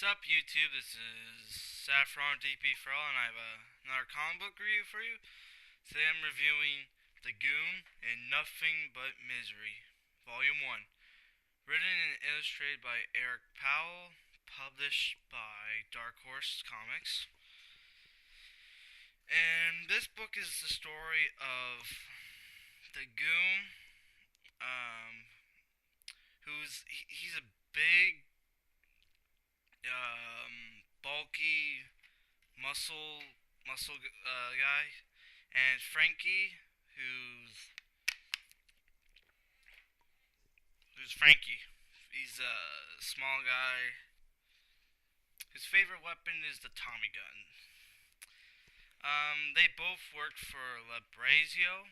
What's up, YouTube? This is Saffron DP for all, and I have another comic book review for you. Today I'm reviewing The Goon and Nothing But Misery, Volume 1. Written and illustrated by Eric Powell, published by Dark Horse Comics. And this book is the story of the Goon, um, he's a big, bulky muscle guy, and Frankie, who's Frankie. He's a small guy whose favorite weapon is the Tommy gun. They both work for Labrazio,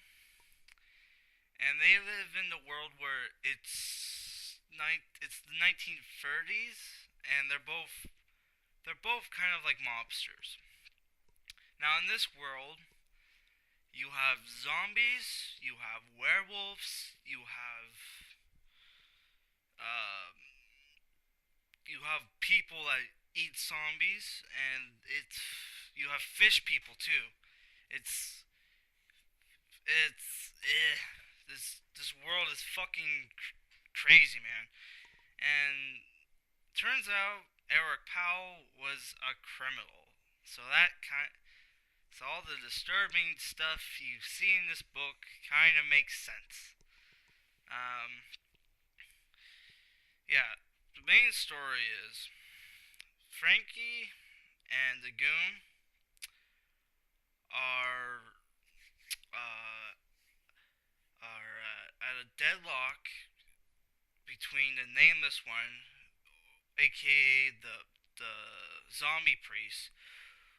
and they live in the world where it's the 1930s, and they're both kind of like mobsters. Now in this world, you have zombies, you have werewolves, um, you have people that eat zombies, and you have fish people too. It's this world is fucking crazy, man. And turns out Eric Powell was a criminal. So all the disturbing stuff you see in this book kind of makes sense. Um, yeah, the main story is Frankie and the Goon are uh, at a deadlock between the nameless one, aka the zombie priest,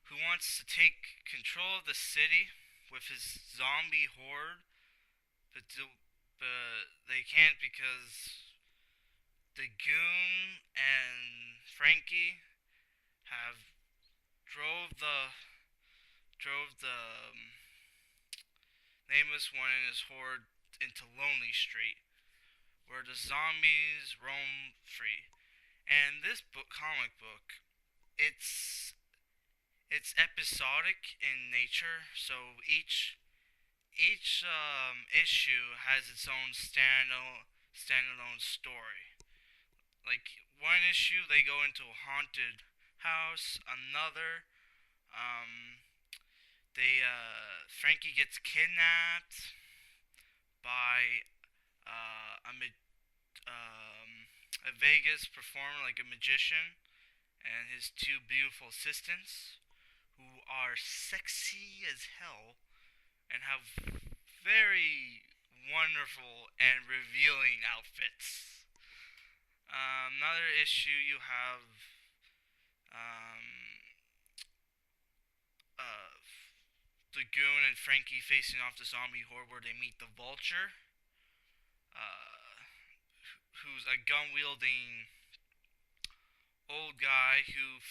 who wants to take control of the city with his zombie horde, but they can't because the Goon and Frankie have drove the drove the nameless one and his horde into Lonely Street, where the zombies roam free. And this comic book, it's episodic in nature, so each issue has its own standalone story. Like one issue, they go into a haunted house. Another, um, they Frankie gets kidnapped by a Vegas performer, like a magician, and his two beautiful assistants, who are sexy as hell and have very wonderful and revealing outfits. Another issue, you have um, uh, the Goon and Frankie facing off the zombie horde, where they meet the Vulture, uh, who's a gun wielding old guy who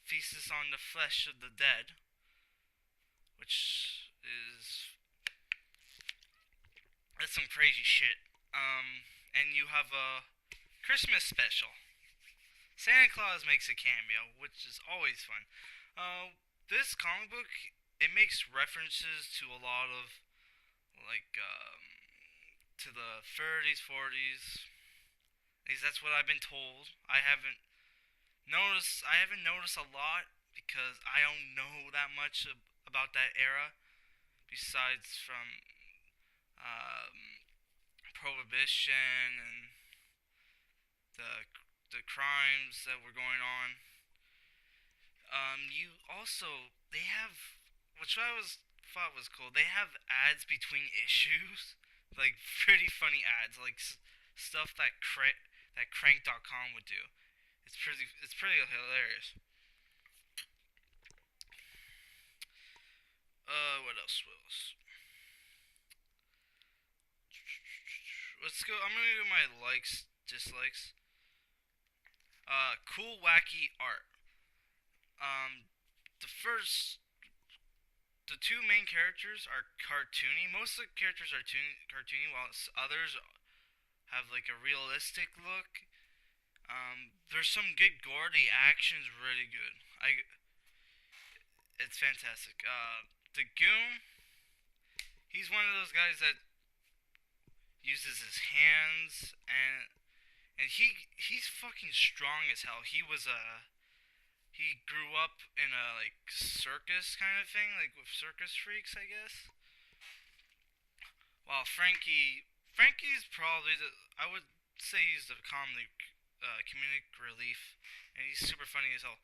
feasts on the flesh of the dead, which is that's some crazy shit. And you have a Christmas special. Santa Claus makes a cameo, which is always fun. This comic book, it makes references to a lot of like to the 30s, 40s. At least that's what I've been told. I haven't noticed a lot because I don't know that much about that era, besides from prohibition and the the crimes that were going on. You also they have, which I was thought was cool. They have ads between issues, like pretty funny ads, like stuff that crank.com would do. It's pretty hilarious. What else? What else? Let's go. I'm gonna do my likes, dislikes. Cool, wacky art. Um, the first, the two main characters are cartoony. Most of the characters are cartoony, while others have like a realistic look. There's some good gore. The action's really good. It's fantastic. The Goon, he's one of those guys that uses his hands, and he's fucking strong as hell. He grew up in a like circus kind of thing, like with circus freaks, I guess. While Frankie's probably I would say he's the comedic relief, and he's super funny as hell.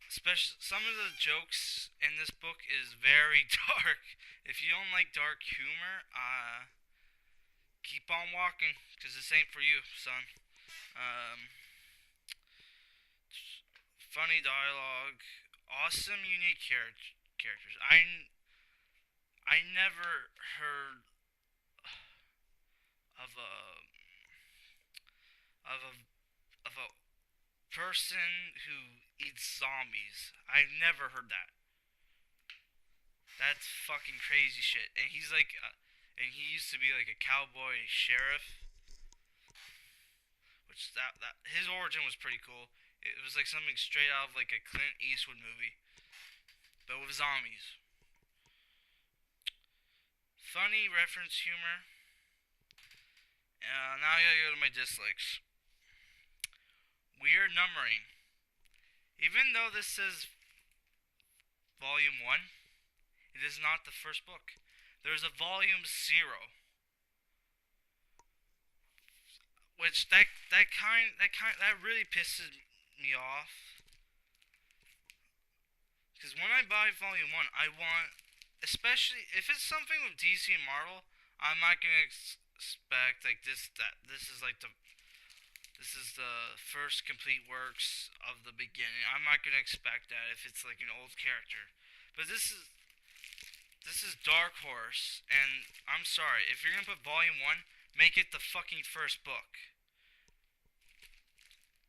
Especially some of the jokes in this book is very dark. If you don't like dark humor, keep on walking, cause this ain't for you, son. Um, Funny dialogue, awesome, unique characters. I never heard of a of a person who eats zombies. I've never heard that. That's fucking crazy shit. And he used to be like a cowboy sheriff, which that his origin was pretty cool. It was like something straight out of like a Clint Eastwood movie, but with zombies. Funny reference humor. Now I gotta go to my dislikes. Weird numbering. Even though this says Volume 1, it is not the first book. There's a Volume 0. Which that really pisses me off. Because when I buy Volume 1, I want, especially if it's something with DC and Marvel, I'm not gonna expect like this is like this is the first complete works of the beginning. I'm not gonna expect that if it's like an old character. But this is Dark Horse, and I'm sorry, if you're gonna put Volume 1, make it the fucking first book.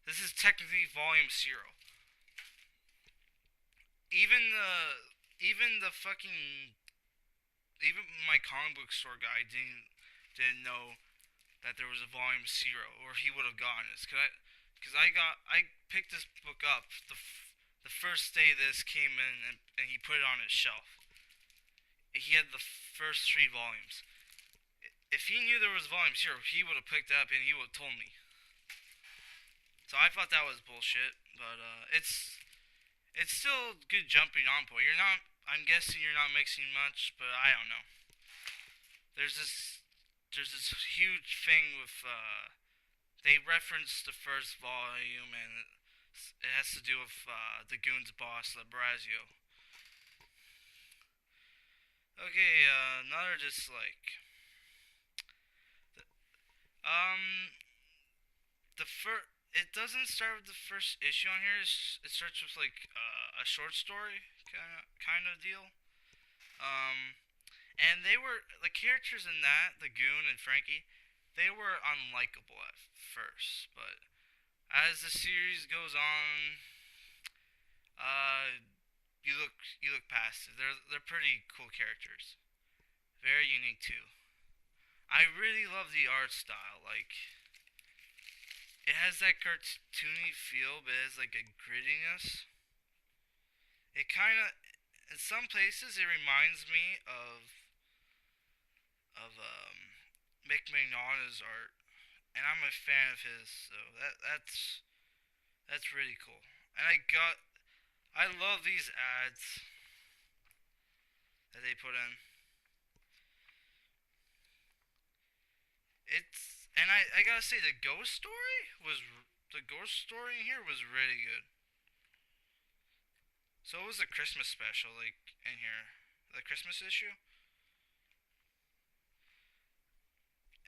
This is technically Volume 0. Even the fucking even my comic book store guy didn't know that there was a Volume 0, or he would have gotten this. I picked this book up the first day this came in, and he put it on his shelf. He had the first 3 volumes. If he knew there was Volume 0, he would have picked it up and he would have told me. So I thought that was bullshit, but it's still good jumping on point. You're not. I'm guessing you're not mixing much, but I don't know. There's this huge thing with they reference the first volume, and it has to do with the Goon's boss, Labrazio. Okay, another dislike. Um, the first. It doesn't start with the first issue on here. It starts with like a short story kind of deal. Um, and they were the characters in that, the Goon and Frankie. They were unlikable at first, but as the series goes on, uh, you look past it. They're pretty cool characters. Very unique too. I really love the art style. Like it has that cartoony feel, but it has like a grittiness. It kind of, in some places, it reminds me of Mick Mignogna's art, and I'm a fan of his, so that's really cool. And I love these ads that they put in. I gotta say the ghost story in here was really good. So it was a Christmas special, like in here, the Christmas issue,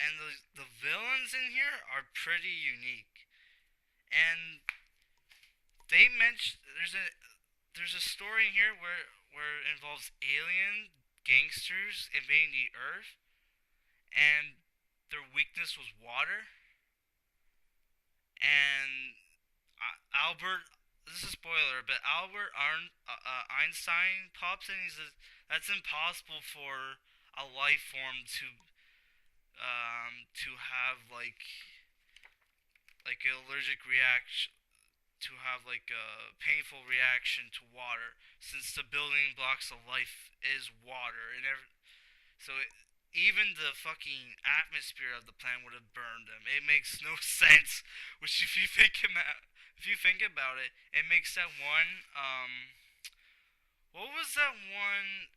and the villains in here are pretty unique. And they mention there's a story in here where it involves alien gangsters invading the Earth, and their weakness was water. And Albert, this is a spoiler, but Einstein pops in. He says that's impossible for a life form to have like an allergic reaction, to have like a painful reaction to water, since the building blocks of life is water, and so even the fucking atmosphere of the planet would have burned them. It makes no sense. Which, if you think about it, it makes that one. What was that one?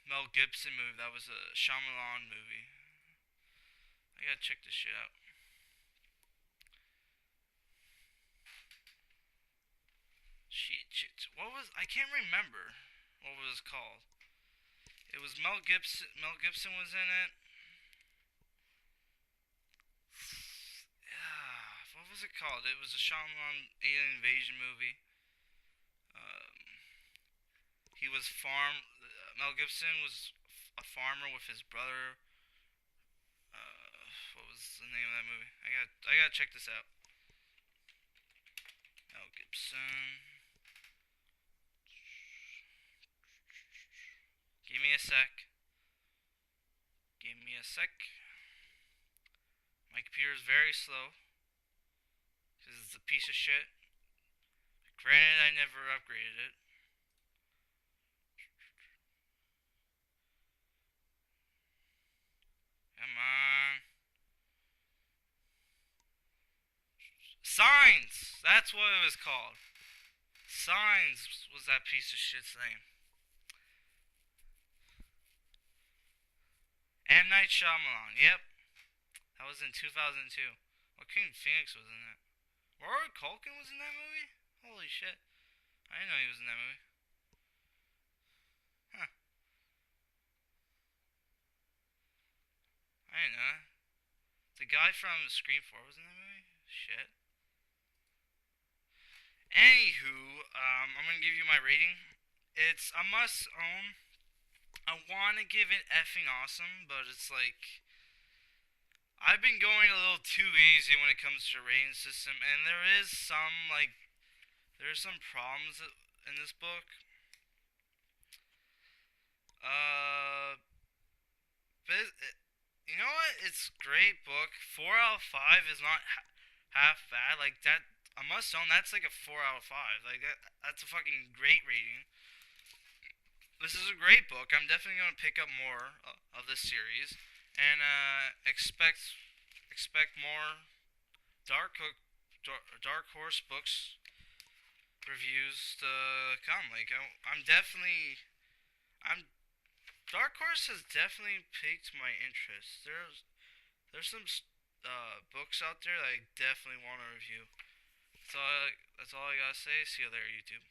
Mel Gibson movie that was a Shyamalan movie. I gotta check this shit out. Shit. What was? I can't remember. What was it called? It was Mel Gibson. Mel Gibson was in it. Yeah. What was it called? It was a Shyamalan alien invasion movie. Um, he was farm. Mel Gibson was a farmer with his brother. What was the name of that movie? I gotta check this out. Mel Gibson. Give me a sec. Give me a sec. My computer's very slow because it's a piece of shit. Granted, I never upgraded it. Come on. Signs! That's what it was called. Signs was that piece of shit's name. M. Night Shyamalan, yep. That was in 2002. Joaquin Phoenix was in that. Rory Culkin was in that movie? Holy shit. I didn't know he was in that movie. Huh. I didn't know that. The guy from Scream 4 was in that movie? Shit. Anywho, I'm gonna give you my rating. It's a must own. I wanna give it effing awesome, but it's like I've been going a little too easy when it comes to the rating system, and there's some problems in this book. Uh, but you know what? It's a great book. 4 out of 5 is not half bad. Like that, I must own. That's like a 4 out of 5. Like that's a fucking great rating. This is a great book. I'm definitely gonna pick up more of this series, and expect more dark horse books reviews to come. Like I'm definitely I'm Dark Horse has definitely piqued my interest. There's some books out there that I definitely want to review. That's all I gotta say. See you there, YouTube.